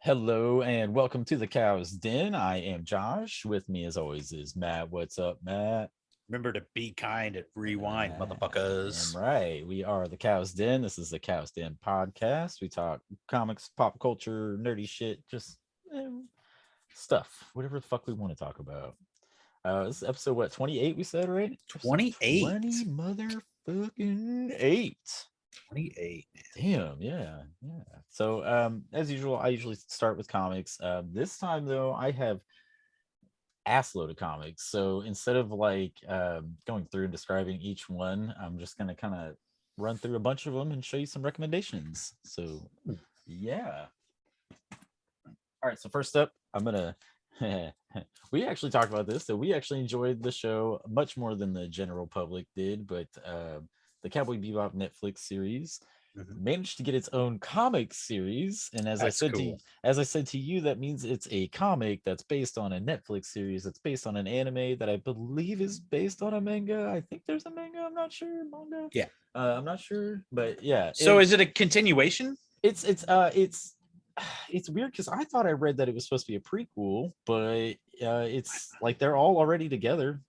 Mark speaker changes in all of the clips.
Speaker 1: Hello and welcome to the Cow's Den. I am Josh. With me, as always, is Matt. What's up, Matt?
Speaker 2: Remember to be kind and rewind,
Speaker 1: Damn
Speaker 2: motherfuckers.
Speaker 1: right. We are the Cow's Den. This is the Cow's Den podcast. We talk comics, pop culture, nerdy shit, just eh, stuff, whatever the fuck we want to talk about. This is episode what 28? We said right? Episode
Speaker 2: 28.
Speaker 1: 20 motherfucking eight.
Speaker 2: 28.
Speaker 1: Damn, yeah. So, as usual, I usually start with comics. This time though, I have assload of comics. So instead of like going through and describing each one, I'm just gonna kind of run through a bunch of them and show you some recommendations. So, yeah. All right. So first up, I'm gonna. We actually talked about this. So we actually enjoyed the show much more than the general public did, but the Cowboy Bebop Netflix series
Speaker 2: Mhm.
Speaker 1: managed to get its own comic series, and as I
Speaker 2: That's
Speaker 1: said
Speaker 2: cool.
Speaker 1: to you, that means it's a comic that's based on a Netflix series that's based on an anime that I believe is based on a manga. I think there's a manga. I'm not sure. Manga.
Speaker 2: Yeah.
Speaker 1: I'm not sure, but yeah,
Speaker 2: So is it a continuation?
Speaker 1: it's it's weird because I thought I read that it was supposed to be a prequel, but it's like they're all already together.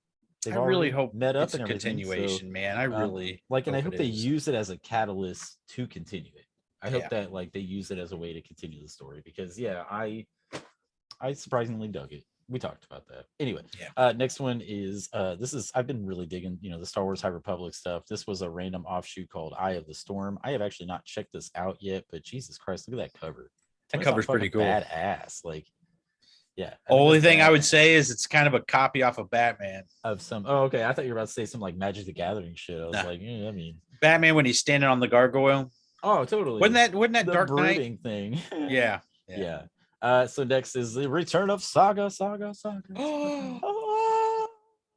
Speaker 2: I
Speaker 1: They've
Speaker 2: really
Speaker 1: already
Speaker 2: hope
Speaker 1: met up
Speaker 2: it's a
Speaker 1: and everything. So,
Speaker 2: continuation, man. I really
Speaker 1: and I
Speaker 2: hope it
Speaker 1: hope they
Speaker 2: is.
Speaker 1: use it as a catalyst to continue it. I hope
Speaker 2: Yeah.
Speaker 1: that like they use it as a way to continue the story because yeah, I surprisingly dug it. We talked about that. Anyway,
Speaker 2: Yeah.
Speaker 1: next one is this is I've been really digging, the Star Wars High Republic stuff. This was a random offshoot called Eye of the Storm. I have actually not checked this out yet, but Jesus Christ, look at that cover. Tell
Speaker 2: That
Speaker 1: me it's not
Speaker 2: cover's pretty
Speaker 1: fucking
Speaker 2: cool.
Speaker 1: badass. Like, yeah, I think that's
Speaker 2: Only thing I would
Speaker 1: badass.
Speaker 2: say is it's kind of a copy off of Batman.
Speaker 1: Of some oh okay, I thought you were about to say some like Magic the Gathering shit. I was
Speaker 2: Nah.
Speaker 1: like, yeah, I mean,
Speaker 2: Batman when he's standing on the gargoyle.
Speaker 1: oh
Speaker 2: Wasn't
Speaker 1: totally.
Speaker 2: that
Speaker 1: The
Speaker 2: Dark Knight?
Speaker 1: brooding thing.
Speaker 2: Yeah. Yeah.
Speaker 1: Yeah. So next is the return of Saga. Ah.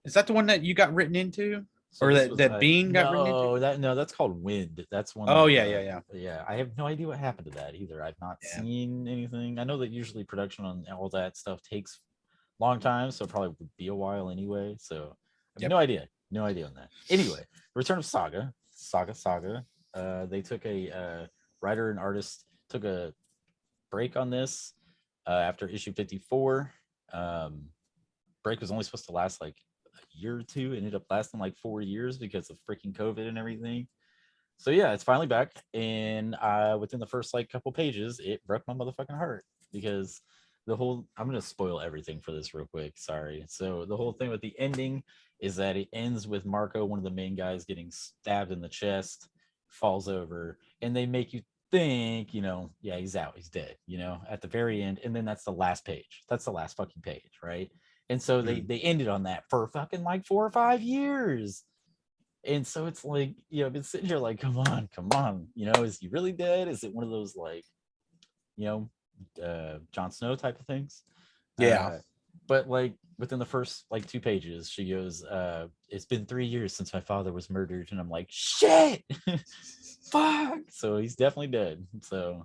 Speaker 2: Is that the one that you got written into?
Speaker 1: So
Speaker 2: Or
Speaker 1: this
Speaker 2: that,
Speaker 1: was
Speaker 2: that Bean got written into?
Speaker 1: no, that's called Wind. That's one
Speaker 2: Oh
Speaker 1: that
Speaker 2: yeah, yeah, yeah.
Speaker 1: yeah, I have no idea what happened to that either. I've not
Speaker 2: Yeah.
Speaker 1: seen anything. I know that usually production on all that stuff takes long time, so it probably would be a while anyway. So I have
Speaker 2: Yep.
Speaker 1: no idea. No idea on that. Anyway, Return of Saga. They took a writer and artist took a break on this after issue 54. Um, break was only supposed to last like a year or two. It ended up lasting like 4 years because of freaking COVID and everything. So yeah, it's finally back, and within the first like couple pages, it broke my motherfucking heart because the whole I'm gonna spoil everything for this real quick. Sorry. So the whole thing with the ending is that it ends with Marco, one of the main guys, getting stabbed in the chest, falls over, and they make you think, yeah, he's out, he's dead, at the very end, and then that's the last page. That's the last fucking page, right? And so they
Speaker 2: Mm.
Speaker 1: they ended on that for fucking like 4 or 5 years. And so it's like, I've been sitting here like, come on, is he really dead? Is it one of those like, you Jon Snow type of things?
Speaker 2: Yeah.
Speaker 1: Uh, but like within the first like 2 pages, she goes, "It's been 3 years since my father was murdered," and I'm like, "Shit, fuck!" So he's definitely dead. So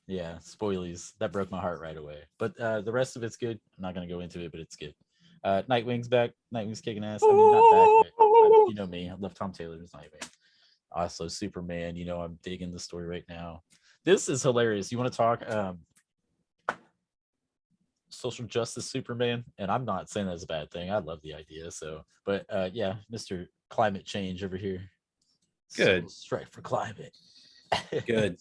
Speaker 1: yeah, spoilies. That broke my heart right away. But the rest of it's good. I'm not gonna go into it, but it's good. Nightwing's back. Nightwing's kicking ass. I mean, not back, but you know me. I love Tom Taylor's Nightwing. Also, Superman. I'm digging the story right now. This is hilarious. You want to talk social justice Superman? And I'm not saying that's a bad thing. I love the idea. So, but yeah, Mr. Climate Change over here.
Speaker 2: Good.
Speaker 1: Social strike for climate.
Speaker 2: Good.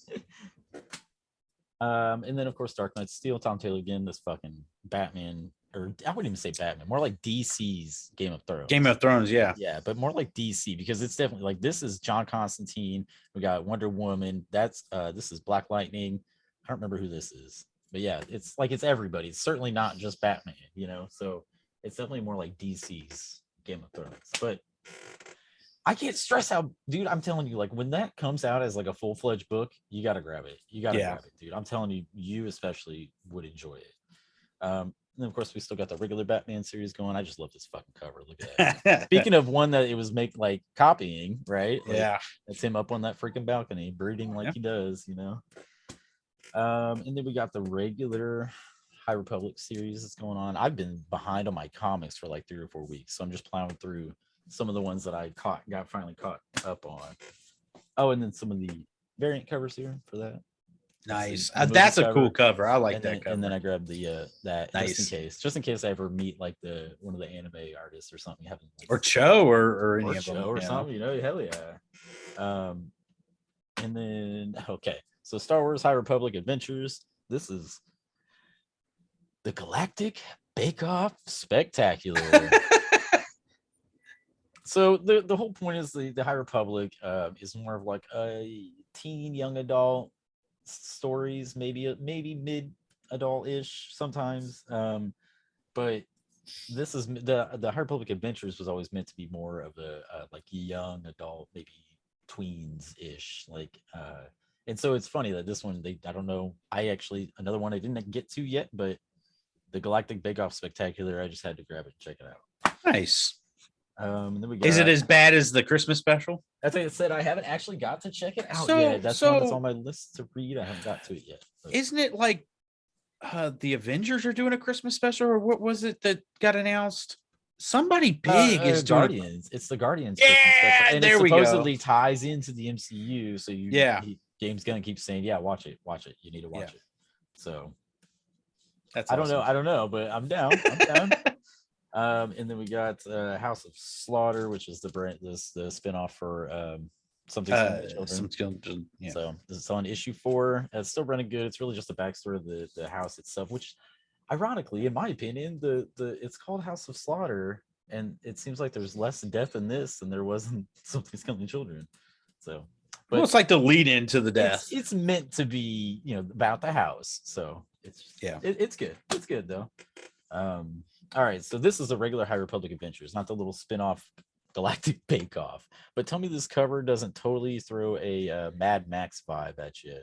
Speaker 1: And then of course Dark Knight Steel, Tom Taylor again, this fucking Batman, or I wouldn't even say Batman, more like DC's Game of Thrones.
Speaker 2: Game of Thrones, yeah.
Speaker 1: Yeah, but more like DC because it's definitely like this is John Constantine. We got Wonder Woman. That's this is Black Lightning. I don't remember who this is, but yeah, it's like it's everybody. It's certainly not just Batman, So it's definitely more like DC's Game of Thrones. But I can't stress how, dude, I'm telling you, like when that comes out as like a full-fledged book, you gotta grab it. You gotta
Speaker 2: Yeah.
Speaker 1: grab it, dude. I'm telling you, you especially would enjoy it. And of course, we still got the regular Batman series going. I just love this fucking cover. Look at that. Speaking of one that it was like copying, right? Like
Speaker 2: Yeah.
Speaker 1: that's him up on that freaking balcony, brooding like
Speaker 2: Yeah.
Speaker 1: he does. And then we got the regular High Republic series that's going on. I've been behind on my comics for like 3 or 4 weeks, so I'm just plowing through some of the ones that I finally caught up on. Oh, and then some of the variant covers here for that.
Speaker 2: Nice.
Speaker 1: the movie
Speaker 2: That's a
Speaker 1: cover.
Speaker 2: cool cover. I like
Speaker 1: and
Speaker 2: that
Speaker 1: then,
Speaker 2: cover.
Speaker 1: And then I grabbed the that
Speaker 2: Nice.
Speaker 1: just in case I ever meet like one of the anime artists or something, having like,
Speaker 2: or Cho or any
Speaker 1: or
Speaker 2: of them
Speaker 1: Joe or something, hell yeah. And then okay, so Star Wars High Republic Adventures. This is the Galactic Bake Off Spectacular. So the whole point is the High Republic is more of like a teen young adult stories, maybe mid adult ish sometimes. But this is the High Republic Adventures was always meant to be more of a like young adult, maybe tweens ish, like. And so it's funny that this one I don't know. Another one I didn't get to yet, but the Galactic Bake Off Spectacular, I just had to grab it and check it out.
Speaker 2: Nice.
Speaker 1: Then we
Speaker 2: Is it as bad as the Christmas special?
Speaker 1: That's like I said, I haven't actually got to check it out yet. That's one that's on my list to read. I haven't got to it yet.
Speaker 2: But. Isn't it like the Avengers are doing a Christmas special, or what was it that got announced? Somebody big is doing
Speaker 1: Guardians. It's the Guardians.
Speaker 2: Yeah,
Speaker 1: Christmas special. And
Speaker 2: there
Speaker 1: it
Speaker 2: we go.
Speaker 1: supposedly ties into the MCU. So Game's gonna keep saying, "Yeah, watch it. You need to watch it." So
Speaker 2: that's
Speaker 1: I don't know, but I'm down. And then we got House of Slaughter, which is the spinoff for Something Children. Yeah. So this is on issue 4. It's still running good. It's really just a backstory of the house itself, which ironically, in my opinion, it's called House of Slaughter, and it seems like there's less death in this than there was in Something Children. So
Speaker 2: but it's like the lead into the death.
Speaker 1: It's meant to be, about the house. So it's good. It's good though. All right, so this is a regular High Republic Adventures, not the little spin-off Galactic Bake Off. But tell me this cover doesn't totally throw a Mad Max vibe at you.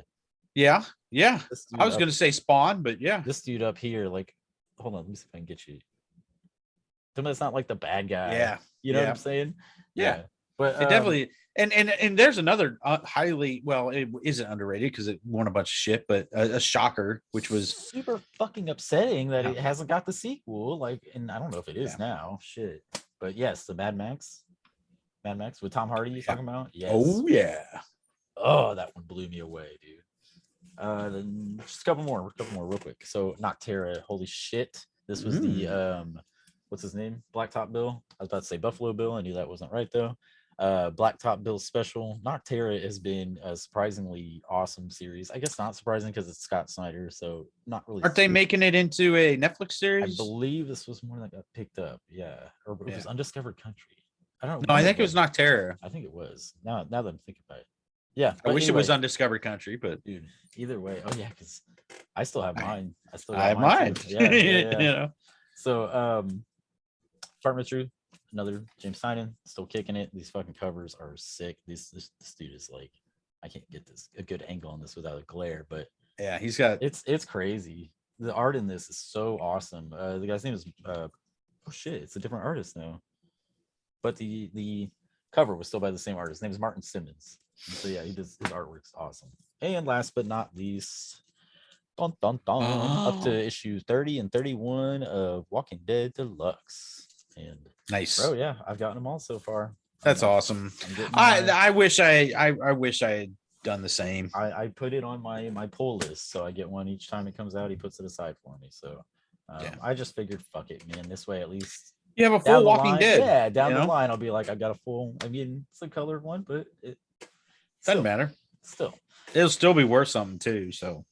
Speaker 2: Yeah. I was going to say Spawn, but yeah.
Speaker 1: This dude up here, like, hold on, let me see if I can get you. Tell me it's not like the bad guy.
Speaker 2: Yeah.
Speaker 1: You know what I'm saying?
Speaker 2: Yeah.
Speaker 1: But
Speaker 2: it definitely, and there's another highly, well, it isn't underrated because it won a bunch of shit, but a shocker, which was
Speaker 1: super fucking upsetting that it hasn't got the sequel. Like, and I don't know if it is now. Shit. But yes, the Mad Max with Tom Hardy. You talking about? Yes.
Speaker 2: Oh yeah.
Speaker 1: Oh, that one blew me away, dude. Then just a couple more real quick. So Nocterra, holy shit. This was the what's his name? Blacktop Bill. I was about to say Buffalo Bill. I knew that wasn't right though. Blacktop Bill special. Nocterra has been a surprisingly awesome series. I guess not surprising because it's Scott Snyder, so not really.
Speaker 2: Aren't they making it into a Netflix series?
Speaker 1: I believe this was one that got picked up. Yeah, or it was Undiscovered Country. I don't know.
Speaker 2: No, I think it was Nocterra.
Speaker 1: I think it was. Now that I'm thinking about it. Yeah,
Speaker 2: I wish it was Undiscovered Country, but
Speaker 1: dude, either way. Oh yeah, because I still have mine.
Speaker 2: I have mine.
Speaker 1: Yeah. So, Department Truth, another James Tynion, still kicking it. These fucking covers are sick. This dude is like, I can't get a good angle on this without a glare, but
Speaker 2: yeah, he's got
Speaker 1: it's crazy. The art in this is so awesome. The guy's name is oh shit, it's a different artist now, but the cover was still by the same artist. His name is Martin Simmons. So yeah, his artwork's awesome. And last but not least, up to issue 30 and 31 of Walking Dead Deluxe. And
Speaker 2: nice,
Speaker 1: bro. Yeah, I've gotten them all so far.
Speaker 2: That's awesome. I wish I wish I had done the same.
Speaker 1: I put it on my pull list, so I get one each time it comes out. He puts it aside for me. So I just figured, fuck it, man. This way, at least
Speaker 2: you have a full Walking Dead.
Speaker 1: Yeah, down the line, I'll be like, I've got a full. I mean, it's a colored one, but it
Speaker 2: doesn't matter.
Speaker 1: Still,
Speaker 2: it'll still be worth something too. So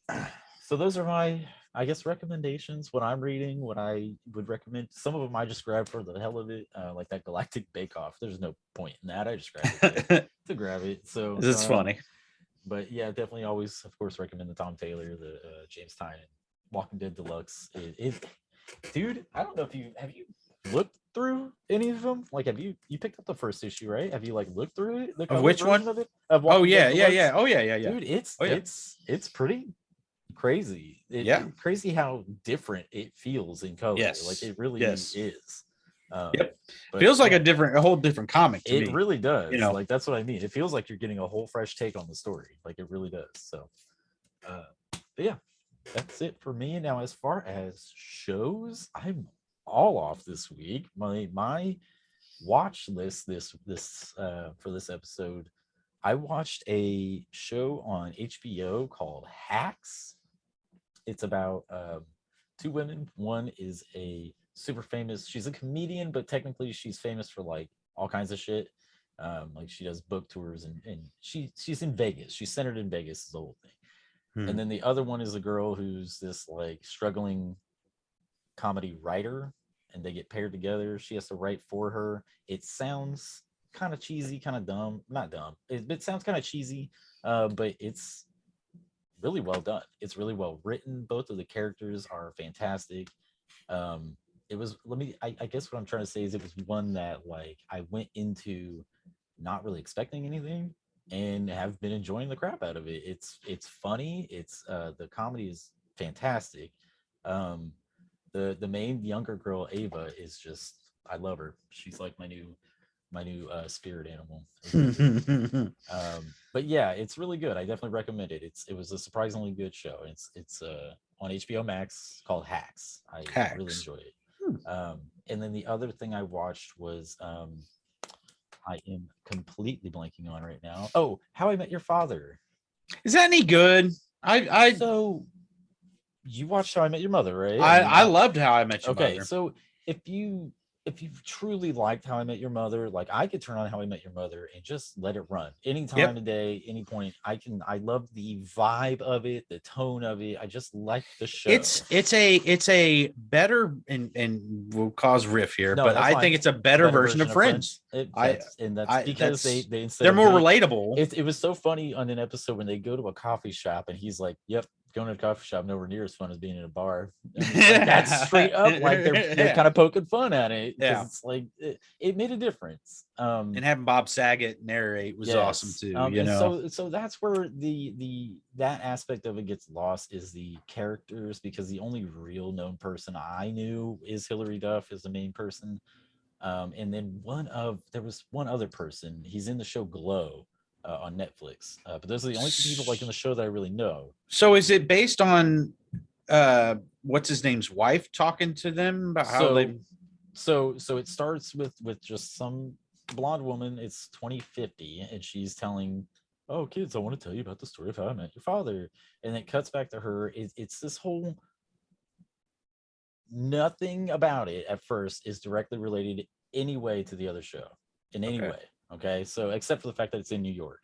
Speaker 1: those are my, I guess, recommendations. What I'm reading, what I would recommend. Some of them I just grabbed for the hell of it, like that Galactic Bake Off. There's no point in that. I just grabbed it to grab it. So
Speaker 2: this is funny.
Speaker 1: But yeah, definitely always, of course, recommend the Tom Taylor, the James Tynion, Walking Dead Deluxe. Dude, I don't know if have you looked through any of them? Like, have you picked up the first issue, right? Have you like looked through it?
Speaker 2: Of which one?
Speaker 1: Of it?
Speaker 2: Oh yeah. Oh yeah.
Speaker 1: Dude, it's pretty crazy. Crazy how different it feels in color.
Speaker 2: Yes.
Speaker 1: Like it really is.
Speaker 2: Feels like a whole different comic to me.
Speaker 1: It really does. Like that's what I mean. It feels like you're getting a whole fresh take on the story. Like it really does. So but yeah, that's it for me. Now, as far as shows, I'm all off this week. My watch list this for this episode, I watched a show on HBO called Hacks. It's about two women. One is a super famous, she's a comedian, but technically she's famous for like all kinds of shit. Like she does book tours and she's in Vegas. She's centered in Vegas is the whole thing. And
Speaker 2: Hmm.
Speaker 1: then the other one is a girl who's this like struggling comedy writer, and they get paired together. She has to write for her. It sounds kind of cheesy, kind of dumb. Not dumb. It sounds kind of cheesy, but it's really well done. It's really well written. Both of the characters are fantastic. It was I guess what I'm trying to say is it was one that like I went into not really expecting anything and have been enjoying the crap out of it. It's funny. It's the comedy is fantastic. Um, the main younger girl Ava is just I love her. She's like my new spirit animal. It's really good. But yeah, it's really good. I definitely recommend it. It was a surprisingly good show. It's on HBO Max called Hacks. I really
Speaker 2: Hacks.
Speaker 1: enjoy it. And then the other thing I watched was I am completely blanking on right now. Oh, How I Met Your Father.
Speaker 2: Is that any good? I
Speaker 1: So you watched How I Met Your Mother, right?
Speaker 2: I loved How I Met Your
Speaker 1: Okay,
Speaker 2: Mother.
Speaker 1: so if you if you truly liked How I Met Your Mother, like I could turn on How I Met Your Mother and just let it run any time
Speaker 2: Yep.
Speaker 1: of day, any point. I love the vibe of it, the tone of it. I just like the show.
Speaker 2: It's a better and will cause riff here,
Speaker 1: No,
Speaker 2: but
Speaker 1: that's
Speaker 2: I
Speaker 1: fine.
Speaker 2: think it's a better version of
Speaker 1: Friends.
Speaker 2: Friends. I
Speaker 1: That's
Speaker 2: I
Speaker 1: because
Speaker 2: that's
Speaker 1: they instead
Speaker 2: they're
Speaker 1: of
Speaker 2: more
Speaker 1: being
Speaker 2: relatable.
Speaker 1: it was so funny on an episode when they go to a coffee shop and he's like, "Yep, going to a coffee shop nowhere near as fun as being in a bar." And it's like that's straight up like they're
Speaker 2: Yeah.
Speaker 1: kind of poking fun at it because
Speaker 2: Yeah.
Speaker 1: it's like it made a difference.
Speaker 2: And having Bob Saget narrate was awesome
Speaker 1: Yes.
Speaker 2: too, you
Speaker 1: And
Speaker 2: know.
Speaker 1: so that's where the that aspect of it gets lost is the characters because the only real known person I knew is Hilary Duff is the main person. And then there was one other person. He's in the show Glow on Netflix. But those are the only two people like in the show that I really know.
Speaker 2: So is it based on what's his name's wife talking to them about how
Speaker 1: So
Speaker 2: they
Speaker 1: so it starts with just some blonde woman. It's 2050, and she's telling, "Oh, kids, I want to tell you about the story of how I met your father." And it cuts back to her. It's this whole nothing about it at first is directly related any way to the other show in any
Speaker 2: okay,
Speaker 1: way. Okay, so except for the fact that it's in New York.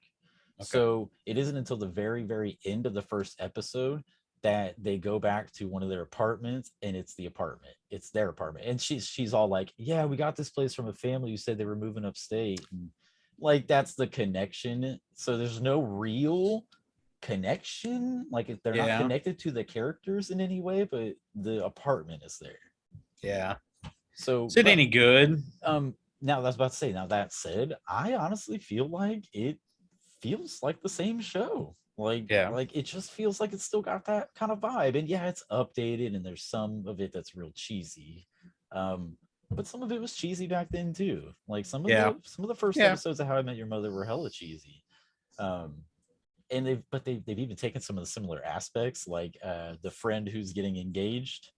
Speaker 2: okay.
Speaker 1: So it isn't until the very, very end of the first episode that they go back to one of their apartments and it's the apartment. It's their apartment. And she's all like, "Yeah, we got this place from a family who said they were moving upstate." And like that's the connection. So there's no real connection. Like they're not
Speaker 2: Yeah,
Speaker 1: connected to the characters in any way, but the apartment is there.
Speaker 2: yeah.
Speaker 1: So,
Speaker 2: Is it
Speaker 1: but
Speaker 2: any good?
Speaker 1: now that's about to say. Now that said, I honestly feel like it feels like the same show.
Speaker 2: Yeah,
Speaker 1: Like it just feels like it's still got that kind of vibe. And yeah, it's updated and there's some of it that's real cheesy. But some of it was cheesy back then too. Like
Speaker 2: yeah,
Speaker 1: some of the first
Speaker 2: yeah.
Speaker 1: episodes of How I Met Your Mother were hella cheesy. Um and they've even taken some of the similar aspects, like the friend who's getting engaged,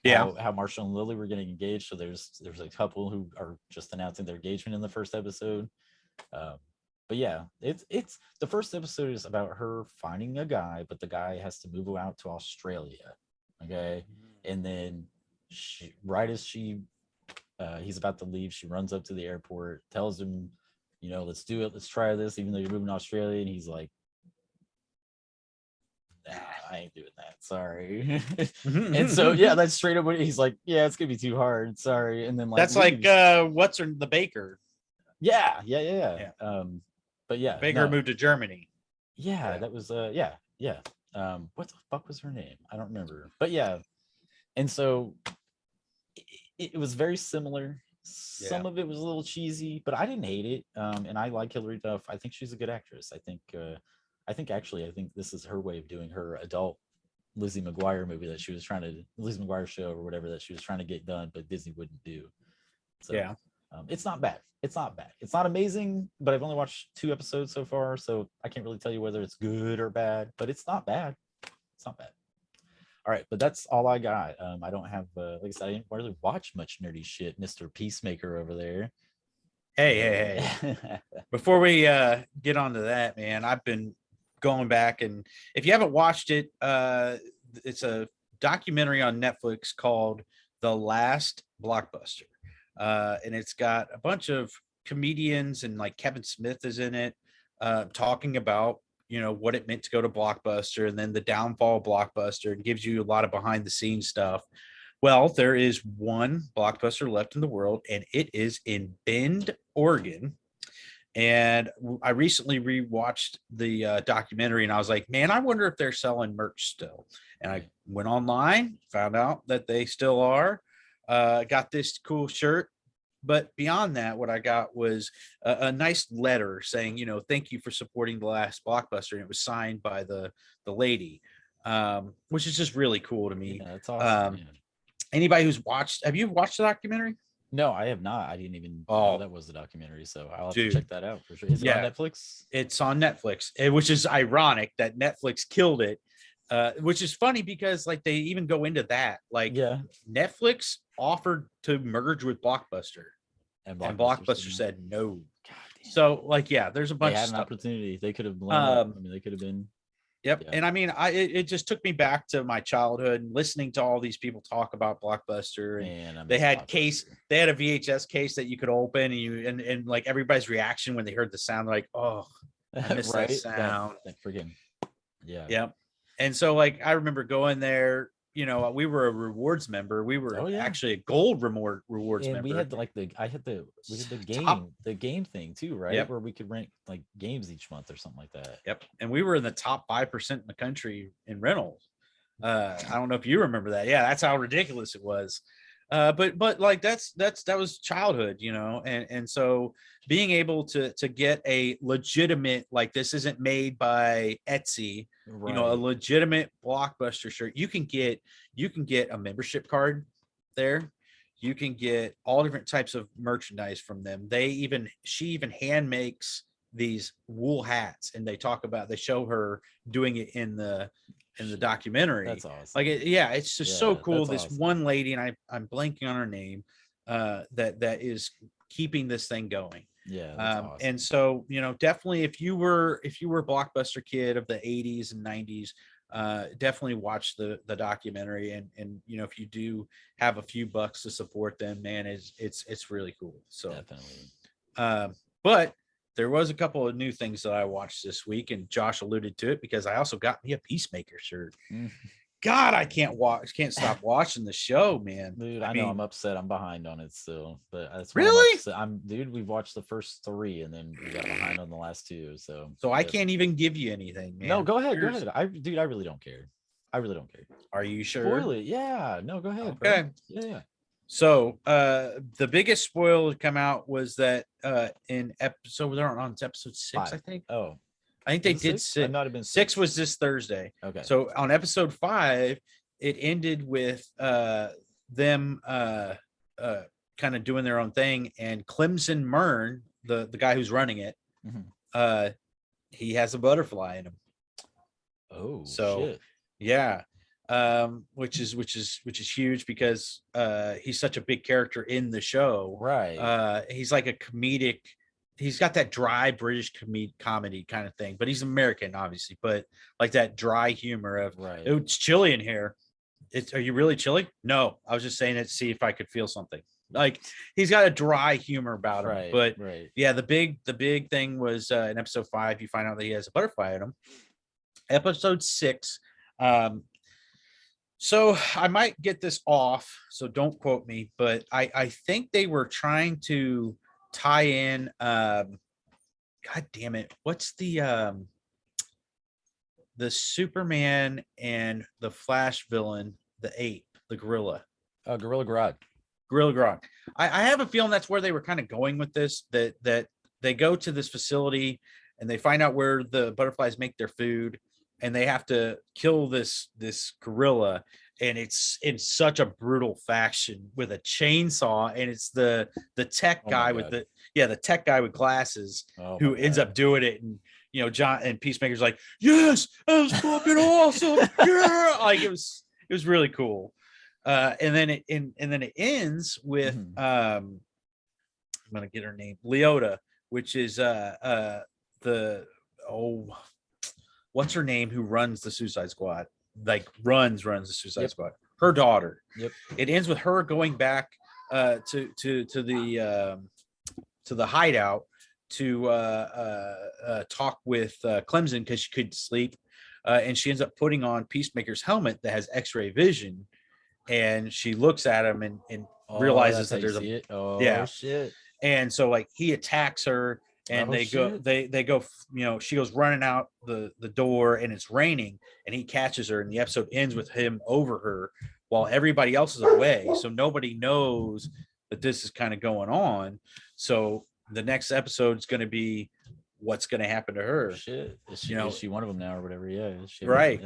Speaker 2: Yeah.
Speaker 1: how Marshall and Lily were getting engaged. So there's a couple who are just announcing their engagement in the first episode. Um, but yeah, it's the first episode is about her finding a guy, but the guy has to move out to Australia. Okay, and then right as he's about to leave, she runs up to the airport, tells him, let's do it, let's try this, even though you're moving to Australia, and he's like, "Nah, I ain't doing that. Sorry." And so yeah, that's straight up what he's like. "Yeah, it's gonna be too hard. Sorry." And then like
Speaker 2: That's like
Speaker 1: leaves.
Speaker 2: what's her the baker?
Speaker 1: Yeah.
Speaker 2: Yeah.
Speaker 1: But yeah,
Speaker 2: Baker
Speaker 1: no,
Speaker 2: moved to Germany.
Speaker 1: yeah,
Speaker 2: Yeah.
Speaker 1: that was yeah. What the fuck was her name? I don't remember. But yeah, and so it was very similar.
Speaker 2: Yeah.
Speaker 1: Some of it was a little cheesy, but I didn't hate it. And I like Hilary Duff. I think she's a good actress. I think this is her way of doing her adult Lizzie McGuire movie that she was trying to Lizzie McGuire show or whatever that she was trying to get done, but Disney wouldn't do. So
Speaker 2: Yeah.
Speaker 1: it's not bad. It's not bad. It's not amazing, but I've only watched 2 episodes so far, so I can't really tell you whether it's good or bad. But it's not bad. It's not bad. All right, but that's all I got. I don't have, like I said, I didn't really watch much nerdy shit. Mr. Peacemaker over there.
Speaker 2: Hey. Before we get on to that, man, I've been going back, and if you haven't watched it, it's a documentary on Netflix called The Last Blockbuster. And it's got a bunch of comedians, and like Kevin Smith is in it, talking about, what it meant to go to Blockbuster and then the downfall of Blockbuster, and gives you a lot of behind the scenes stuff. Well, there is one Blockbuster left in the world, and it is in Bend, Oregon. And I recently rewatched the documentary, and I was like, man, I wonder if they're selling merch still. And I went online, found out that they still are. Got this cool shirt. But beyond that, what I got was a nice letter saying, thank you for supporting The Last Blockbuster. And it was signed by the lady, which is just really cool to me.
Speaker 1: Yeah, that's awesome.
Speaker 2: Anybody have you watched the documentary?
Speaker 1: No, I have not. I didn't even know that was the documentary, so I'll have to check that out for sure. Is it on Netflix?
Speaker 2: It's on Netflix, which is ironic that Netflix killed it, which is funny because like they even go into that. Like Netflix offered to merge with Blockbuster, and Blockbuster said no. So like, there's a bunch
Speaker 1: they had
Speaker 2: of stuff.
Speaker 1: An opportunity. They could have blown up. They could have been.
Speaker 2: Yep. Yeah. And I mean, it just took me back to my childhood and listening to all these people talk about Blockbuster. And they had a VHS case that you could open, and like everybody's reaction when they heard the sound, like, oh, I miss that sound.
Speaker 1: That friggin'. Yeah.
Speaker 2: Yep. And so like I remember going there. We were a rewards member. We were actually a gold rewards member.
Speaker 1: We had the game thing too, right?
Speaker 2: Yep.
Speaker 1: Where we could rent like games each month or something like that.
Speaker 2: Yep. And we were in the top 5% in the country in rentals. I don't know if you remember that. Yeah, that's how ridiculous it was. But like that was childhood, and so being able to get a legitimate, like, this isn't made by Etsy,
Speaker 1: right.
Speaker 2: A legitimate Blockbuster shirt. You can get a membership card there. You can get all different types of merchandise from them. She even hand makes these wool hats, and they show her doing it in the documentary.
Speaker 1: That's awesome.
Speaker 2: Like, it's just so cool. This awesome. One lady, and I'm blanking on her name, that is keeping this thing going.
Speaker 1: Yeah. That's awesome.
Speaker 2: And so, definitely if you were a Blockbuster kid of the 80s and 90s, definitely watch the documentary. And if you do have a few bucks to support them, man, it's really cool. So
Speaker 1: definitely.
Speaker 2: But there was a couple of new things that I watched this week, and Josh alluded to it because I also got me a Peacemaker shirt. God, I can't stop watching the show, man.
Speaker 1: Dude, I know I'm upset. I'm behind on it still, but that's
Speaker 2: really.
Speaker 1: Dude, we've watched the first 3, and then we got behind on the last 2. So
Speaker 2: I can't even give you anything, man.
Speaker 1: No, go ahead. I really don't care.
Speaker 2: Are you sure?
Speaker 1: Spoil it. Yeah. No, go ahead.
Speaker 2: Okay.
Speaker 1: Bro. Yeah.
Speaker 2: So the biggest spoiler to come out was that in episode, they're on episode 6, 5. I think.
Speaker 1: Oh,
Speaker 2: I think they did 6.
Speaker 1: Not have been
Speaker 2: 6 was this Thursday.
Speaker 1: Okay.
Speaker 2: So on episode 5, it ended with them kind of doing their own thing, and Clemson Mern, the guy who's running it, he has a butterfly in him.
Speaker 1: Oh,
Speaker 2: so
Speaker 1: shit.
Speaker 2: Yeah. Which is huge because he's such a big character in the show.
Speaker 1: Right.
Speaker 2: He's like a comedic. He's got that dry British comedy kind of thing, but he's American, obviously. But like that dry humor of, it's chilly in here. Are you really chilly? No, I was just saying it to see if I could feel something. Like, he's got a dry humor about him.
Speaker 1: Right.
Speaker 2: But
Speaker 1: yeah,
Speaker 2: the big thing was in episode 5, you find out that he has a butterfly in him. Episode 6. So I might get this off, so don't quote me, but I think they were trying to tie in, God damn it, what's the Superman and the Flash villain, the ape, the gorilla?
Speaker 1: Gorilla Grodd.
Speaker 2: Gorilla Grodd. I have a feeling that's where they were kind of going with this, that they go to this facility and they find out where the butterflies make their food, and they have to kill this gorilla, and it's in such a brutal fashion with a chainsaw, and it's the tech guy with the tech guy with glasses who ends up doing it, and John and Peacemaker's like, yes, that was fucking awesome. Yeah, like it was really cool. And then it ends with gonna get her name, Leota, which is the what's her name, who runs the Suicide Squad, like runs the Suicide Squad, her daughter. It ends with her going back to the hideout to talk with Clemson because she couldn't sleep, and she ends up putting on Peacemaker's helmet that has X-ray vision, and she looks at him and realizes that there's a
Speaker 1: shit.
Speaker 2: And so like he attacks her, and they go, she goes running out the door, and it's raining, and he catches her, and the episode ends with him over her while everybody else is away, so nobody knows that this is kind of going on. So the next episode is going to be what's going to happen to her.
Speaker 1: Shit. Is she one of them now or whatever? Yeah.
Speaker 2: Right.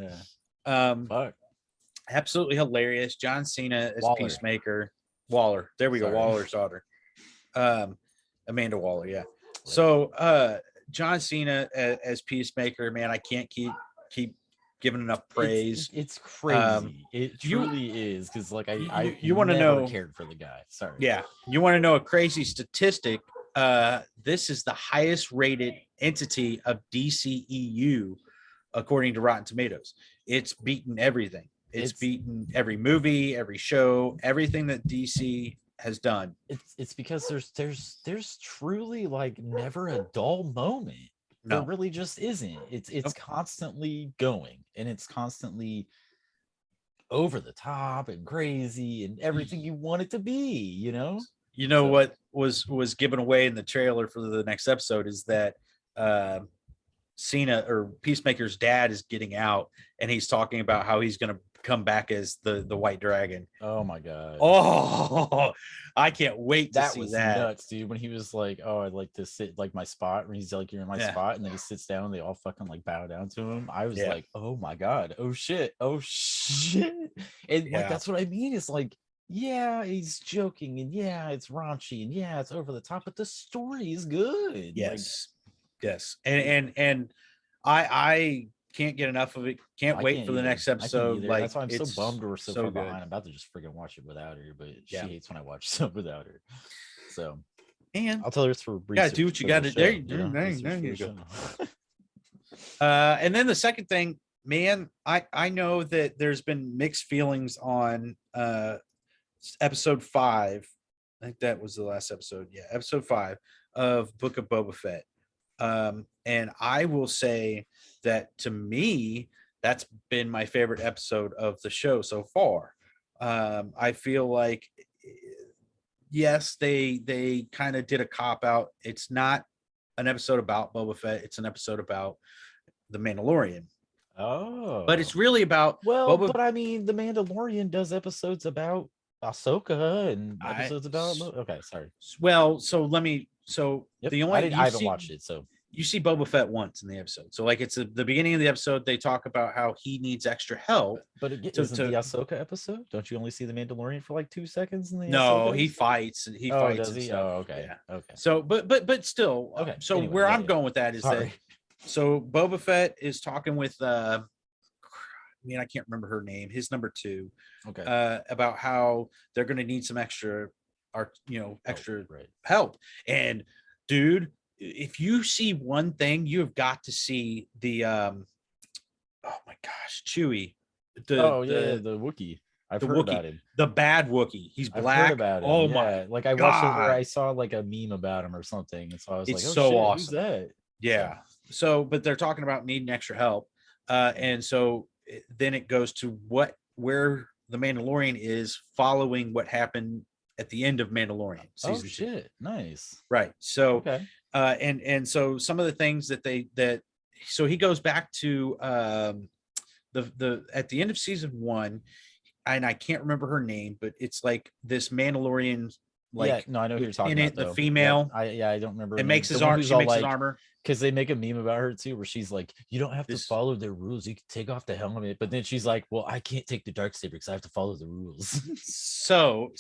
Speaker 1: Yeah. Fuck.
Speaker 2: Absolutely hilarious. John Cena as
Speaker 1: Waller.
Speaker 2: Peacemaker. Waller. There we go. Waller's daughter. Amanda Waller. Yeah. So John Cena as Peacemaker, man, I can't keep giving enough praise.
Speaker 1: It's crazy. It truly is, because like
Speaker 2: you want to know,
Speaker 1: cared for the guy. Sorry.
Speaker 2: Yeah. You want to know a crazy statistic? This is the highest rated entity of DCEU according to Rotten Tomatoes. It's beaten everything. It's beaten every movie, every show, everything that DC has done.
Speaker 1: It's because there's truly like never a dull moment. No. There really just isn't. It's constantly going, and it's constantly over the top and crazy and everything you want it to be, you know?
Speaker 2: What was given away in the trailer for the next episode is that Cena, or Peacemaker's dad, is getting out, and he's talking about how he's going to come back as the White Dragon.
Speaker 1: Oh my god!
Speaker 2: Oh, I can't wait to see that.
Speaker 1: Nuts, dude. When he was like, "Oh, I'd like to sit like my spot," when he's like, "You're in my spot," and then he sits down, and they all fucking like bow down to him. I was like, "Oh my god! Oh shit! Oh shit!" And like that's what I mean. It's like, yeah, he's joking, and yeah, it's raunchy, and yeah, it's over the top, but the story is good.
Speaker 2: Yes, and I can't get enough of it. Can't wait for the next episode. Like,
Speaker 1: that's why I'm so bummed we're so far behind. I'm about to just freaking watch it without her, but she hates when I watch stuff without her. So,
Speaker 2: and
Speaker 1: I'll tell her it's for
Speaker 2: research. Do what you got to do. There you go. And then the second thing, man, I know that there's been mixed feelings on episode 5. I think that was the last episode. Yeah, episode 5 of Book of Boba Fett. And I will say that to me, that's been my favorite episode of the show so far. I feel like, yes, they kind of did a cop out. It's not an episode about Boba Fett. It's an episode about the Mandalorian.
Speaker 1: Oh,
Speaker 2: but it's really about
Speaker 1: but I mean, the Mandalorian does episodes about Ahsoka and episodes about. Okay, sorry.
Speaker 2: Well, so let me. So the only
Speaker 1: I haven't watched it, so.
Speaker 2: You see Boba Fett once in the episode. So like it's the beginning of the episode, they talk about how he needs extra help.
Speaker 1: But isn't the Ahsoka episode? Don't you only see the Mandalorian for like 2 seconds in the
Speaker 2: No, he fights and he fights.
Speaker 1: Does he? Oh, okay.
Speaker 2: Yeah.
Speaker 1: Okay.
Speaker 2: So but still,
Speaker 1: okay.
Speaker 2: So anyway, where I'm going with that is that so Boba Fett is talking with I can't remember her name, his number 2.
Speaker 1: Okay.
Speaker 2: About how they're gonna need some extra help. And dude, if you see one thing, you have got to see the oh my gosh, Chewie.
Speaker 1: The Wookiee. I've heard about him.
Speaker 2: The bad Wookiee. He's black.
Speaker 1: About him.
Speaker 2: Oh my!
Speaker 1: Like I watched it where I saw like a meme about him or something, and so I was like, "Oh,
Speaker 2: so
Speaker 1: shit,
Speaker 2: awesome!"
Speaker 1: Who's that?
Speaker 2: Yeah. So, but they're talking about needing extra help, and so then it goes to where the Mandalorian is following what happened at the end of Mandalorian season 2.
Speaker 1: Shit! Nice.
Speaker 2: Right. So,
Speaker 1: okay.
Speaker 2: And so some of the things that so he goes back to the at the end of season 1, and I can't remember her name, but it's like this Mandalorian, like
Speaker 1: I know who you're talking about.
Speaker 2: The female,
Speaker 1: I don't remember.
Speaker 2: It makes his arm. She makes his armor.
Speaker 1: Because they make a meme about her too, where she's like, "You don't have to follow their rules. You can take off the helmet." But then she's like, "Well, I can't take the dark saber because I have to follow the rules."
Speaker 2: So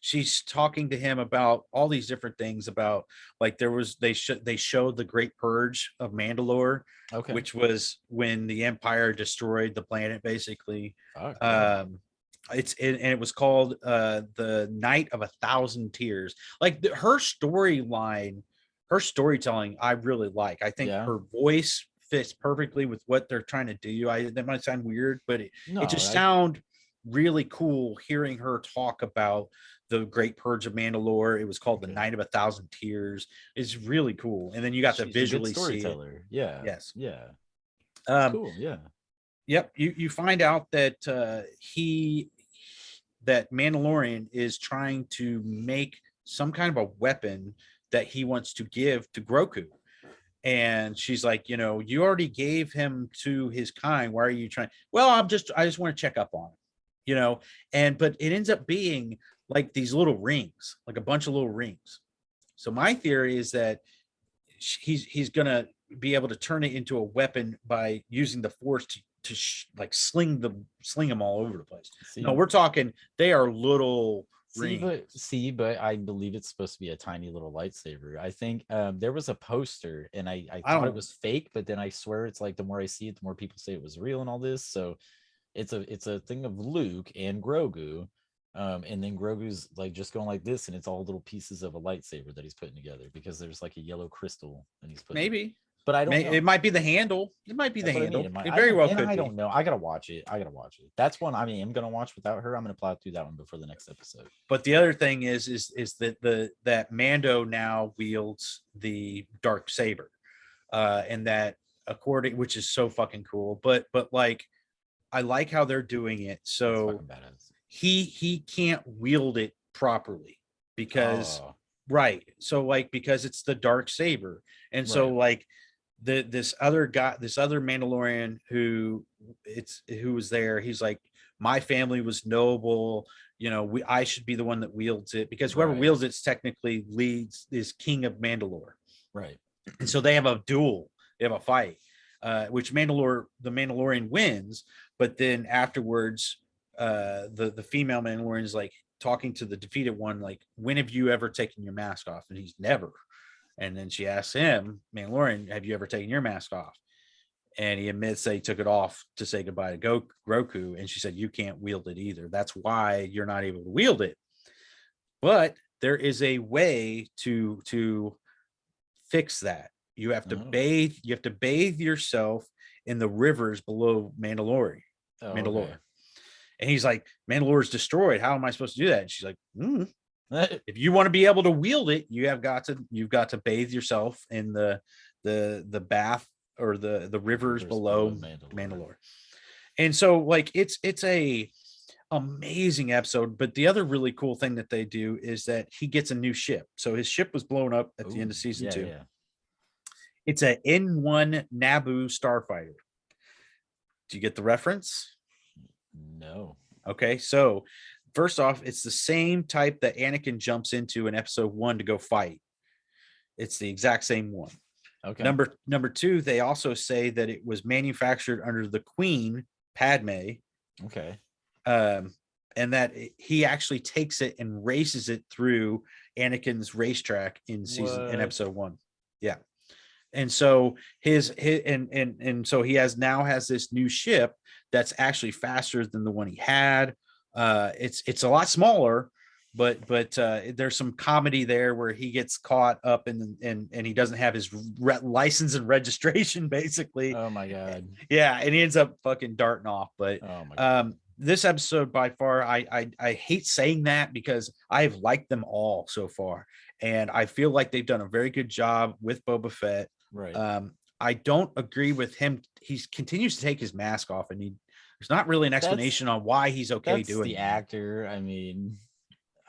Speaker 2: she's talking to him about all these different things about, like, they showed the Great Purge of Mandalore, which was when the Empire destroyed the planet, basically. And it was called the Night of 1,000 Tears. Like her storyline, her storytelling, I really like. I think
Speaker 1: Yeah.
Speaker 2: her voice fits perfectly with what they're trying to do. That might sound weird, but it
Speaker 1: No,
Speaker 2: just sound really cool hearing her talk about the Great Purge of Mandalore. It was called the
Speaker 1: okay.
Speaker 2: Night of 1,000 Tears. It's really cool, and then you got to
Speaker 1: She's a good
Speaker 2: visually see it.
Speaker 1: storyteller. Yeah.
Speaker 2: Yes.
Speaker 1: Yeah. That's
Speaker 2: Um,
Speaker 1: cool. Yeah.
Speaker 2: Yep, you find out that that Mandalorian is trying to make some kind of a weapon that he wants to give to Grogu. And she's like, you already gave him to his kind. Why are you trying? Well, I just want to check up on him, but it ends up being like these little rings, like a bunch of little rings. So my theory is that he's gonna be able to turn it into a weapon by using the force to like sling them all over the place. No,
Speaker 1: See,
Speaker 2: we're talking they are little rings.
Speaker 1: but I believe it's supposed to be a tiny little lightsaber. I think there was a poster and I
Speaker 2: I
Speaker 1: thought it
Speaker 2: don't
Speaker 1: was fake, but then I swear it's like the more I see it, the more people say it was real and all this. So it's a thing of Luke and Grogu. And then Grogu's like just going like this, and it's all little pieces of a lightsaber that he's putting together because there's like a yellow crystal and he's putting.
Speaker 2: maybe
Speaker 1: But I don't
Speaker 2: it
Speaker 1: know.
Speaker 2: might be the handle. It might be the
Speaker 1: That's what I mean.
Speaker 2: handle.
Speaker 1: It might,
Speaker 2: It
Speaker 1: I
Speaker 2: very
Speaker 1: don't,
Speaker 2: well
Speaker 1: and
Speaker 2: could
Speaker 1: I
Speaker 2: be.
Speaker 1: don't know. I gotta watch it. I gotta watch it. That's one I am gonna watch without her. I'm gonna plow through that one before the next episode.
Speaker 2: But the other thing is that that Mando now wields the dark saber, and that which is so fucking cool. But like, I like how they're doing it.
Speaker 1: That's
Speaker 2: So
Speaker 1: fucking badass.
Speaker 2: he can't wield it properly because
Speaker 1: Oh,
Speaker 2: right. So like because it's the dark saber, and so
Speaker 1: right,
Speaker 2: like this other Mandalorian who was there, he's like, my family was noble, I should be the one that wields it because whoever
Speaker 1: right,
Speaker 2: wields it's technically leads is king of Mandalore.
Speaker 1: right.
Speaker 2: And so they have a duel, they have a fight, which the Mandalorian wins, but then afterwards, the female Mandalorian is like talking to the defeated one, like, when have you ever taken your mask off? And he's never. And then she asks him, Mandalorian, have you ever taken your mask off? And he admits that he took it off to say goodbye to Grogu. And she said, you can't wield it either. That's why you're not able to wield it. But there is a way to fix that. You have to
Speaker 1: Oh,
Speaker 2: bathe yourself in the rivers below Mandalore.
Speaker 1: oh, okay.
Speaker 2: Mandalore. And he's like, Mandalore's destroyed. How am I supposed to do that? And she's like, if you want to be able to wield it, you've got to bathe yourself in the bath or the rivers below Mandalore. And so like it's a amazing episode. But the other really cool thing that they do is that he gets a new ship. So his ship was blown up at the end of season 2.
Speaker 1: Yeah.
Speaker 2: It's a N1 Naboo starfighter. Do you get the reference?
Speaker 1: No.
Speaker 2: Okay, so first off, it's the same type that Anakin jumps into in episode 1 to go fight. It's the exact same one.
Speaker 1: Okay.
Speaker 2: Number 2, they also say that it was manufactured under the Queen, Padme.
Speaker 1: Okay.
Speaker 2: And that he actually takes it and races it through Anakin's racetrack in episode 1. Yeah. And so so he has this new ship that's actually faster than the one he had. It's a lot smaller, but there's some comedy there where he gets caught up and he doesn't have his license and registration basically.
Speaker 1: Oh my god.
Speaker 2: Yeah, and he ends up fucking darting off. But
Speaker 1: oh my god.
Speaker 2: This episode by far, I hate saying that because I've liked them all so far, and I feel like they've done a very good job with Boba Fett.
Speaker 1: Right.
Speaker 2: I don't agree with him. He continues to take his mask off, and there's not really an explanation on why he's okay
Speaker 1: That's
Speaker 2: doing
Speaker 1: the
Speaker 2: that.
Speaker 1: Actor. I mean,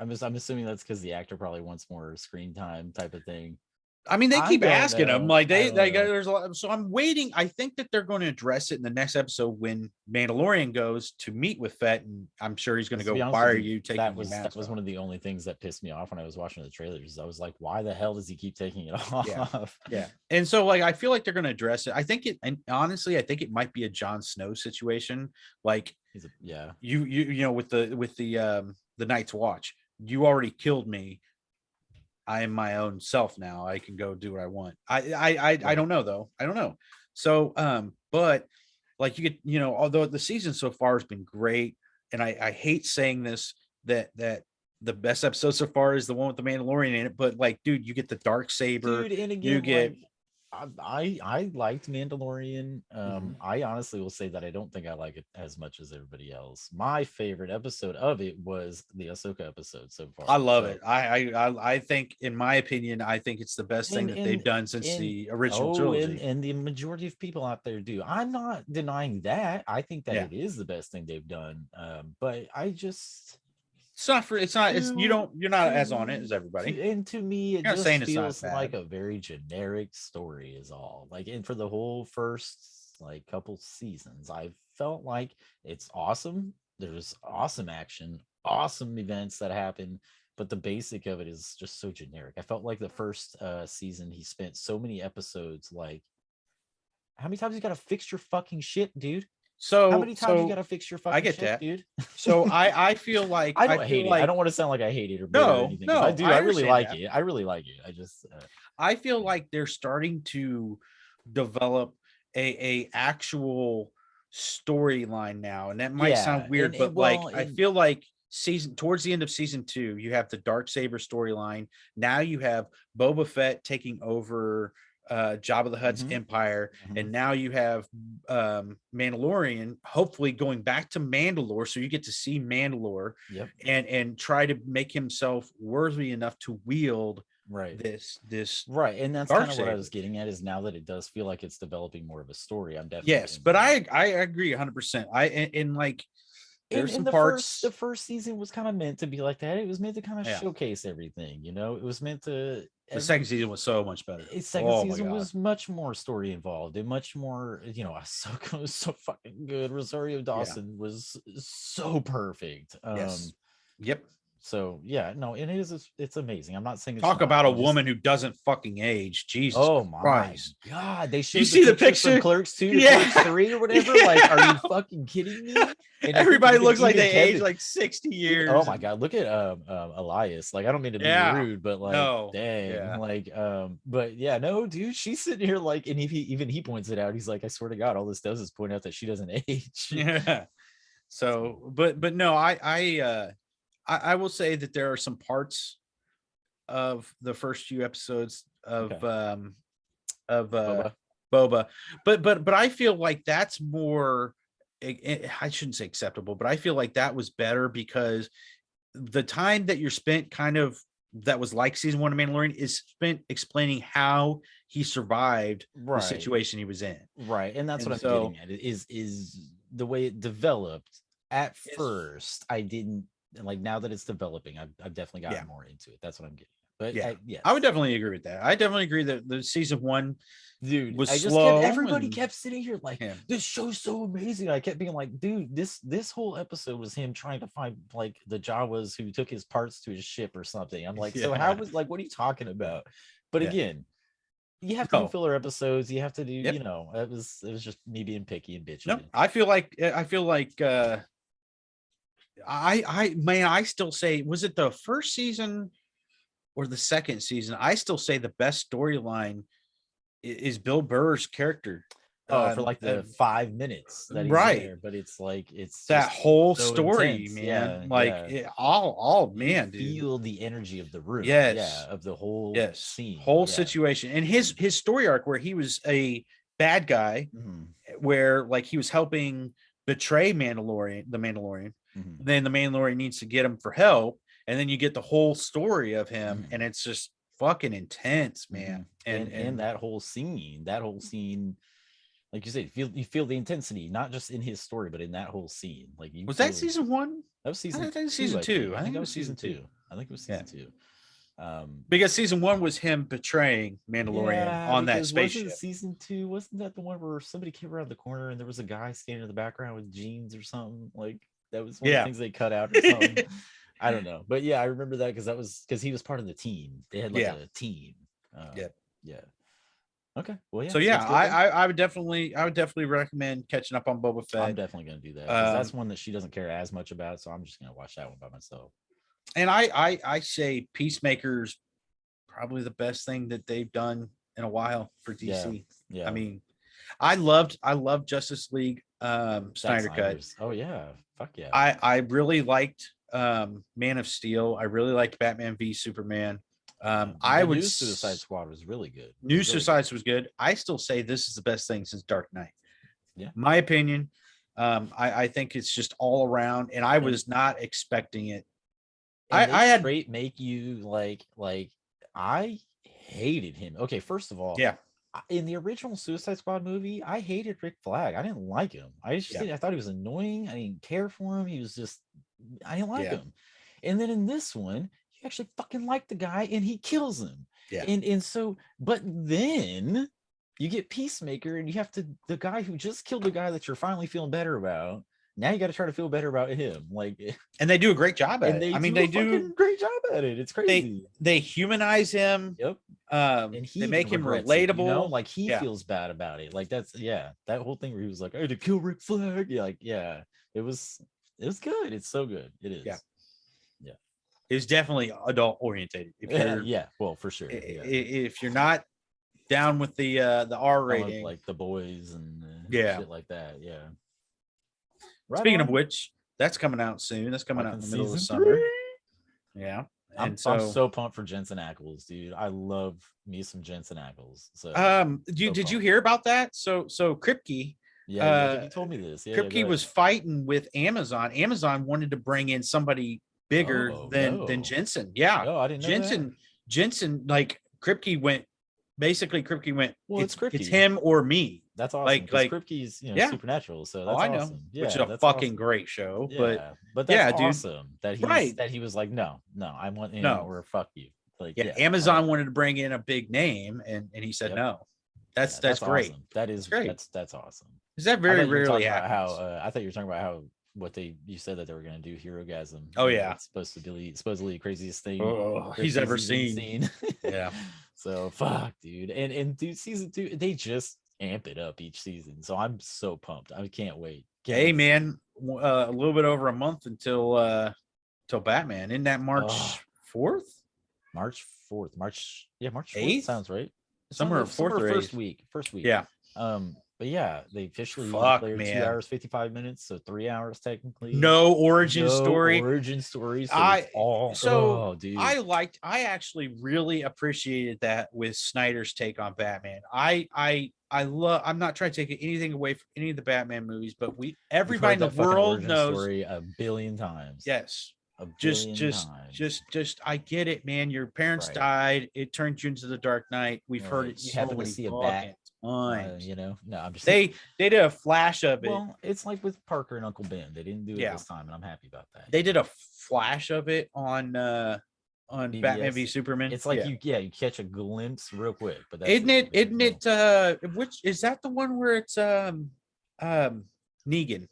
Speaker 1: I'm assuming that's because the actor probably wants more screen time type of thing.
Speaker 2: I mean, they keep asking him like there's a lot. So I'm waiting. I think that they're going to address it in the next episode when Mandalorian goes to meet with Fett, and I'm sure he's going to go, why are you taking
Speaker 1: that
Speaker 2: mask
Speaker 1: was
Speaker 2: off?
Speaker 1: one of the only things that pissed me off when I was watching the trailers. I was like, why the hell does he keep taking it off?
Speaker 2: Yeah. And so like I feel like they're going to address it. I think and honestly, I think it might be a Jon Snow situation. Like you with the Night's Watch, you already killed me. I am my own self now. I can go do what I want. I don't know though. I don't know. So but like you get, although the season so far has been great, and I hate saying this, that the best episode so far is the one with the Mandalorian in it, but like, dude, you get the dark saber,
Speaker 1: dude. And
Speaker 2: you
Speaker 1: again,
Speaker 2: get
Speaker 1: like I liked Mandalorian.
Speaker 2: Mhm.
Speaker 1: I honestly will say that I don't think I like it as much as everybody else. My favorite episode of it was the Ahsoka episode so far.
Speaker 2: I love
Speaker 1: So
Speaker 2: it. I think, in my opinion, I think it's the best thing
Speaker 1: and
Speaker 2: that they've
Speaker 1: and
Speaker 2: done since
Speaker 1: and
Speaker 2: the original
Speaker 1: oh,
Speaker 2: trilogy.
Speaker 1: and the majority of people out there do. I'm not denying that. I think that
Speaker 2: Yeah.
Speaker 1: it is the best thing they've done. But I just
Speaker 2: It's not you're not as on it as everybody.
Speaker 1: to me it
Speaker 2: You're not saying
Speaker 1: just
Speaker 2: it's not
Speaker 1: feels like
Speaker 2: bad.
Speaker 1: a very generic story is all. Like, and for the whole first like couple seasons, I felt like it's awesome. There's awesome action, awesome events that happen, but the basic of it is just so generic. I felt like the first season he spent so many episodes like, how many times you gotta fix your fucking shit, dude? How
Speaker 2: So
Speaker 1: many times you
Speaker 2: so
Speaker 1: gotta fix your
Speaker 2: I
Speaker 1: fucking
Speaker 2: get
Speaker 1: shit,
Speaker 2: that.
Speaker 1: dude?
Speaker 2: So I feel like
Speaker 1: I
Speaker 2: I
Speaker 1: don't
Speaker 2: feel
Speaker 1: hate it. I
Speaker 2: like
Speaker 1: don't want to sound like I hate it or bitter or
Speaker 2: no,
Speaker 1: anything, because I
Speaker 2: no,
Speaker 1: do.
Speaker 2: I
Speaker 1: I really
Speaker 2: understand
Speaker 1: like
Speaker 2: that.
Speaker 1: it. I really like it. I just
Speaker 2: I feel like they're starting to develop a actual storyline now, and that might sound
Speaker 1: yeah,
Speaker 2: weird,
Speaker 1: and
Speaker 2: but like
Speaker 1: well,
Speaker 2: I
Speaker 1: and
Speaker 2: feel like season towards the end of season 2, you have the dark saber storyline. Now you have Boba Fett taking over Jabba the Hutt's
Speaker 1: mhm,
Speaker 2: empire,
Speaker 1: mhm,
Speaker 2: and now you have Mandalorian hopefully going back to Mandalore, so you get to see Mandalore
Speaker 1: yep,
Speaker 2: and try to make himself worthy enough to wield
Speaker 1: right,
Speaker 2: this
Speaker 1: right, and that's kind
Speaker 2: dark
Speaker 1: of what I
Speaker 2: saber.
Speaker 1: was getting at. Is now that it does feel like it's developing more of a story, I'm definitely
Speaker 2: Yes,
Speaker 1: getting
Speaker 2: but
Speaker 1: more into
Speaker 2: I agree 100%. And like there's
Speaker 1: in
Speaker 2: some
Speaker 1: the
Speaker 2: parts.
Speaker 1: first season was kind of meant to be like that. It was meant to kind of
Speaker 2: Yeah,
Speaker 1: showcase everything, you know. It was meant to
Speaker 2: the
Speaker 1: every
Speaker 2: second season was so much better.
Speaker 1: its second
Speaker 2: Oh my
Speaker 1: season
Speaker 2: god.
Speaker 1: was much more story involved and much more, you know. Ahsoka was so fucking good. Rosario
Speaker 2: Yeah.
Speaker 1: Dawson was so perfect.
Speaker 2: Yes. Yep.
Speaker 1: So yeah, no, it is, it's amazing. I'm not saying it's
Speaker 2: Talk
Speaker 1: not.
Speaker 2: about a
Speaker 1: I'm just,
Speaker 2: woman who doesn't fucking age. Jesus
Speaker 1: oh my
Speaker 2: Christ.
Speaker 1: god, they
Speaker 2: You
Speaker 1: showed the
Speaker 2: see the
Speaker 1: picture from
Speaker 2: picture?
Speaker 1: Clerks 2 to
Speaker 2: Yeah.
Speaker 1: Clerks 3 or whatever. Like, are you
Speaker 2: Yeah.
Speaker 1: fucking kidding me? And I think
Speaker 2: Everybody looks like
Speaker 1: even
Speaker 2: they age
Speaker 1: Kevin,
Speaker 2: like 60
Speaker 1: even, oh
Speaker 2: years.
Speaker 1: my
Speaker 2: And
Speaker 1: god, look at Elias. Like, I don't mean to be
Speaker 2: yeah.
Speaker 1: rude, but like,
Speaker 2: No.
Speaker 1: dang,
Speaker 2: Yeah.
Speaker 1: like, but yeah, no, dude, she's sitting here like, and even he points it out. He's like, I swear to God, all this does is point out that she doesn't age.
Speaker 2: Yeah.
Speaker 1: So
Speaker 2: So, but no, I will say that there are some parts of the first few episodes
Speaker 1: okay,
Speaker 2: of
Speaker 1: Boba.
Speaker 2: Boba, but I feel like that's more. I shouldn't say acceptable, but I feel like that was better because the time that you're spent kind of that was like season 1 of Mandalorian is spent explaining how he survived the
Speaker 1: Right.
Speaker 2: situation he was in,
Speaker 1: Right, and that's
Speaker 2: and
Speaker 1: what I'm
Speaker 2: so
Speaker 1: getting at. Is the way it developed. At
Speaker 2: it's
Speaker 1: first, I didn't like. Now that it's developing, I've definitely
Speaker 2: yeah.
Speaker 1: gotten more into it. That's what I'm getting at. But
Speaker 2: Yeah, I would
Speaker 1: yes,
Speaker 2: definitely agree with that. I definitely agree that the season 1
Speaker 1: dude,
Speaker 2: was
Speaker 1: I just kept,
Speaker 2: slow
Speaker 1: everybody
Speaker 2: and
Speaker 1: kept sitting here like,
Speaker 2: yeah,
Speaker 1: this show's so amazing. I kept being like, dude, this whole episode was him trying to find like the Jawas who took his parts to his ship or something. I'm like, so how
Speaker 2: yeah,
Speaker 1: was, like, what are you talking about? But
Speaker 2: yeah.
Speaker 1: again, you have to do
Speaker 2: No,
Speaker 1: filler episodes. You have to do, you
Speaker 2: yep.
Speaker 1: know, it was just me being picky and
Speaker 2: No,
Speaker 1: bitchy.
Speaker 2: I feel like I man, I still say, was it the first season or the second season? I still say the best storyline is Bill Burr's character.
Speaker 1: Oh, for like the 5 minutes that he's
Speaker 2: Right.
Speaker 1: there, but it's like it's
Speaker 2: That
Speaker 1: just
Speaker 2: whole
Speaker 1: so
Speaker 2: story,
Speaker 1: intense.
Speaker 2: man.
Speaker 1: Yeah,
Speaker 2: Like
Speaker 1: yeah.
Speaker 2: all
Speaker 1: You
Speaker 2: man, dude.
Speaker 1: feel the energy of the room. Yeah,
Speaker 2: Yes.
Speaker 1: of the whole
Speaker 2: Yes.
Speaker 1: scene.
Speaker 2: Whole
Speaker 1: Yeah.
Speaker 2: situation. And his story arc where he was a bad guy,
Speaker 1: Mhm,
Speaker 2: where like he was helping betray the Mandalorian.
Speaker 1: mhm,
Speaker 2: Then the Mandalorian needs to get him for help, and then you get the whole story of him,
Speaker 1: mhm,
Speaker 2: and it's just fucking intense, man.
Speaker 1: mhm. And
Speaker 2: And
Speaker 1: that whole scene, like you said, you feel the intensity, not just in his story, but in that whole scene. Like, you
Speaker 2: was that
Speaker 1: feel,
Speaker 2: season 1?
Speaker 1: that was
Speaker 2: I
Speaker 1: season
Speaker 2: think it was
Speaker 1: two,
Speaker 2: season
Speaker 1: I
Speaker 2: 2.
Speaker 1: think. I
Speaker 2: I
Speaker 1: think
Speaker 2: think
Speaker 1: that
Speaker 2: it
Speaker 1: was
Speaker 2: was
Speaker 1: season
Speaker 2: season 2.
Speaker 1: two. I think it was
Speaker 2: Yeah.
Speaker 1: season two.
Speaker 2: Because season 1 was him betraying Mandalorian
Speaker 1: Yeah,
Speaker 2: on that
Speaker 1: because wasn't
Speaker 2: spaceship.
Speaker 1: season two, wasn't that the one where somebody came around the corner and there was a guy standing in the background with jeans or something? Like, that was one of the
Speaker 2: Yeah.
Speaker 1: things they cut out or something. I don't know. But yeah, I remember that because because he was part of the team. They had like
Speaker 2: Yeah.
Speaker 1: a team.
Speaker 2: Yeah.
Speaker 1: Yeah. Okay. Well, yeah,
Speaker 2: So yeah,
Speaker 1: that's good then.
Speaker 2: I would definitely recommend catching up on Boba
Speaker 1: I'm
Speaker 2: Fett.
Speaker 1: definitely gonna do that because that's
Speaker 2: Um,
Speaker 1: one that she doesn't care as much about. So I'm just gonna watch that one by myself.
Speaker 2: and I say Peacemaker's probably the best thing that they've done in a while for
Speaker 1: Yeah.
Speaker 2: DC. I
Speaker 1: Yeah.
Speaker 2: mean, I loved Justice League
Speaker 1: Zack
Speaker 2: Snyder cut.
Speaker 1: Snyder's. Oh yeah, fuck yeah.
Speaker 2: I really liked Man of Steel. I really liked Batman v Superman. I
Speaker 1: the
Speaker 2: would
Speaker 1: new Suicide Squad was really good.
Speaker 2: New
Speaker 1: Really
Speaker 2: Suicide was good. I still say this is the best thing since Dark Knight.
Speaker 1: Yeah.
Speaker 2: My opinion. I think it's just all around, and I was not expecting it.
Speaker 1: And
Speaker 2: I had
Speaker 1: straight make you like I hated him. Okay, first of all,
Speaker 2: yeah.
Speaker 1: In the original Suicide Squad movie, I hated Rick Flag. I didn't like him. I thought he was annoying. I didn't care for him. He was just I didn't like him. And then in this one, you actually fucking like the guy, and he kills him.
Speaker 2: Yeah.
Speaker 1: And so, but then you get Peacemaker, and you have to the guy who just killed the guy that you're finally feeling better about. Now you got to try to feel better about him,
Speaker 2: and they do a great job at it. I mean, they do
Speaker 1: a great job at it. It's crazy.
Speaker 2: They humanize him.
Speaker 1: Yep.
Speaker 2: And they make him relatable.
Speaker 1: Like he feels bad about it. Like that's that whole thing where he was like, I had to kill Rick Flag. Yeah, it was good. It's so good. It is. Yeah.
Speaker 2: It's definitely adult oriented.
Speaker 1: Well, for sure.
Speaker 2: If you're not down with the R rating,
Speaker 1: like The Boys and shit like that. Yeah.
Speaker 2: Right. Speaking of which, that's coming out soon. That's coming out in the middle of the summer. Yeah.
Speaker 1: I'm so pumped for Jensen Ackles, dude. I love me some Jensen Ackles. So
Speaker 2: did you hear about that? So Kripke,
Speaker 1: you told me this.
Speaker 2: Kripke was fighting with Amazon. Amazon wanted to bring in somebody bigger than Jensen. Yeah.
Speaker 1: No, I didn't know
Speaker 2: Jensen, like Kripke went, well, it's him or me.
Speaker 1: That's awesome.
Speaker 2: Like
Speaker 1: Kripke's, Supernatural. So that's
Speaker 2: I know,
Speaker 1: awesome.
Speaker 2: Which is a fucking great show.
Speaker 1: But that's awesome that he was like, no, I want or fuck you. Like
Speaker 2: Amazon wanted to bring in a big name, and he said no. That's great.
Speaker 1: Awesome. That is great. That's awesome.
Speaker 2: Is that very rarely happens?
Speaker 1: I thought you were talking about how you said that they were going to do Herogasm.
Speaker 2: Oh yeah,
Speaker 1: it's supposedly the craziest thing
Speaker 2: he's ever seen. Yeah.
Speaker 1: So fuck, dude. And dude, season 2, they just amp it up each season. So I'm so pumped. I can't wait.
Speaker 2: Man, a little bit over a month until Batman. Isn't that March 4th?
Speaker 1: March 4th. March
Speaker 2: 8th?
Speaker 1: Sounds right.
Speaker 2: Somewhere 4th or
Speaker 1: first week.
Speaker 2: Yeah.
Speaker 1: But yeah, they officially declared 2 hours 55 minutes, so 3 hours technically.
Speaker 2: No origin story.
Speaker 1: So dude.
Speaker 2: I actually really appreciated that with Snyder's take on Batman. I love. I'm not trying to take anything away from any of the Batman movies, but everybody in the world knows
Speaker 1: story a billion times.
Speaker 2: Yes. Just I get it, man. Your parents died. It turned you into the Dark Knight. We've heard it.
Speaker 1: You happen to see a bat.
Speaker 2: No,
Speaker 1: I'm just
Speaker 2: they did a flash of it.
Speaker 1: Well, it's like with Parker and Uncle Ben. They didn't do it this time, and I'm happy about that.
Speaker 2: They did a flash of it on BBS. Batman v Superman.
Speaker 1: It's like you catch a glimpse real quick, but that's
Speaker 2: isn't it which is that the one where it's Negan?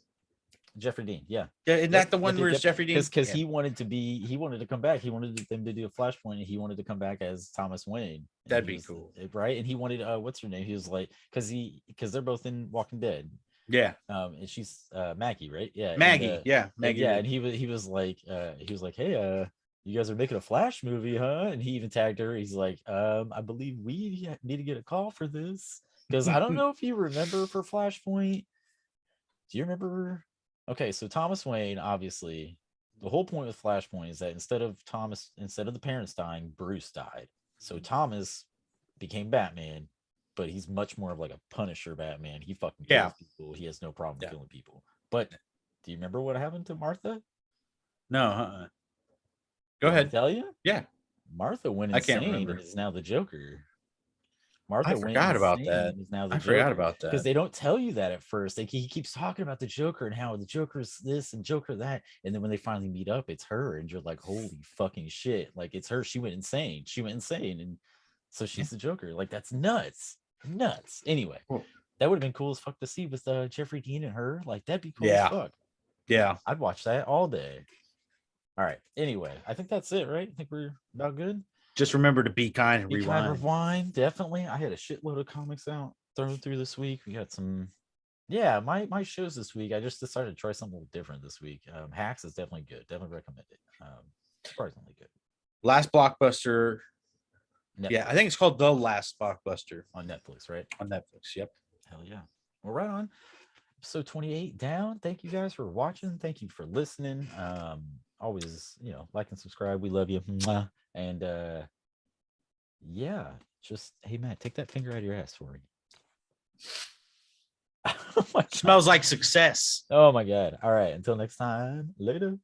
Speaker 1: Jeffrey Dean,
Speaker 2: isn't that the one where it's Jeffrey Dean?
Speaker 1: Because he wanted to come back. He wanted them to do a Flashpoint, and he wanted to come back as Thomas Wayne.
Speaker 2: That'd be cool,
Speaker 1: right? And he wanted what's her name? He was like, because they're both in Walking Dead.
Speaker 2: Yeah.
Speaker 1: And she's Maggie, right? Yeah.
Speaker 2: Maggie.
Speaker 1: Maggie. Yeah. And he was like, hey, you guys are making a Flash movie, huh? And he even tagged her. He's like, I believe we need to get a call for this, because I don't know if you remember for Flashpoint. Do you remember? Okay, so Thomas Wayne, obviously, the whole point with Flashpoint is that instead of the parents dying, Bruce died. So Thomas became Batman, but he's much more of like a Punisher Batman. He fucking kills people. He has no problem killing people. But do you remember what happened to Martha?
Speaker 2: No. Go ahead.
Speaker 1: Tell you?
Speaker 2: Yeah.
Speaker 1: Martha went insane and is now the Joker.
Speaker 2: I forgot about that.
Speaker 1: Because they don't tell you that at first. He keeps talking about the Joker and how the Joker's this and Joker that, and then when they finally meet up, it's her, and you're like, holy fucking shit! Like it's her. She went insane, and so she's the Joker. Like that's nuts. Anyway, that would have been cool as fuck to see with Jeffrey Dean and her. Like that'd be cool as fuck.
Speaker 2: Yeah,
Speaker 1: I'd watch that all day. All right. Anyway, I think that's it, right? I think we're about good.
Speaker 2: Just remember to be kind and
Speaker 1: rewind. Definitely. I had a shitload of comics out thrown through this week. We got some, my shows this week. I just decided to try something a little different this week. Hacks is definitely good. Definitely recommend it. Surprisingly good.
Speaker 2: Last Blockbuster.
Speaker 1: Netflix.
Speaker 2: Yeah, I think it's called The Last Blockbuster
Speaker 1: on Netflix, right?
Speaker 2: On Netflix. Yep.
Speaker 1: Hell yeah. Well, right on. Episode 28 down. Thank you guys for watching. Thank you for listening. Always, like and subscribe. We love you. Mwah. And yeah, just hey Matt, take that finger out of your ass for me. Oh my God.
Speaker 2: Smells like success.
Speaker 1: Oh my God. All right. Until next time. Later.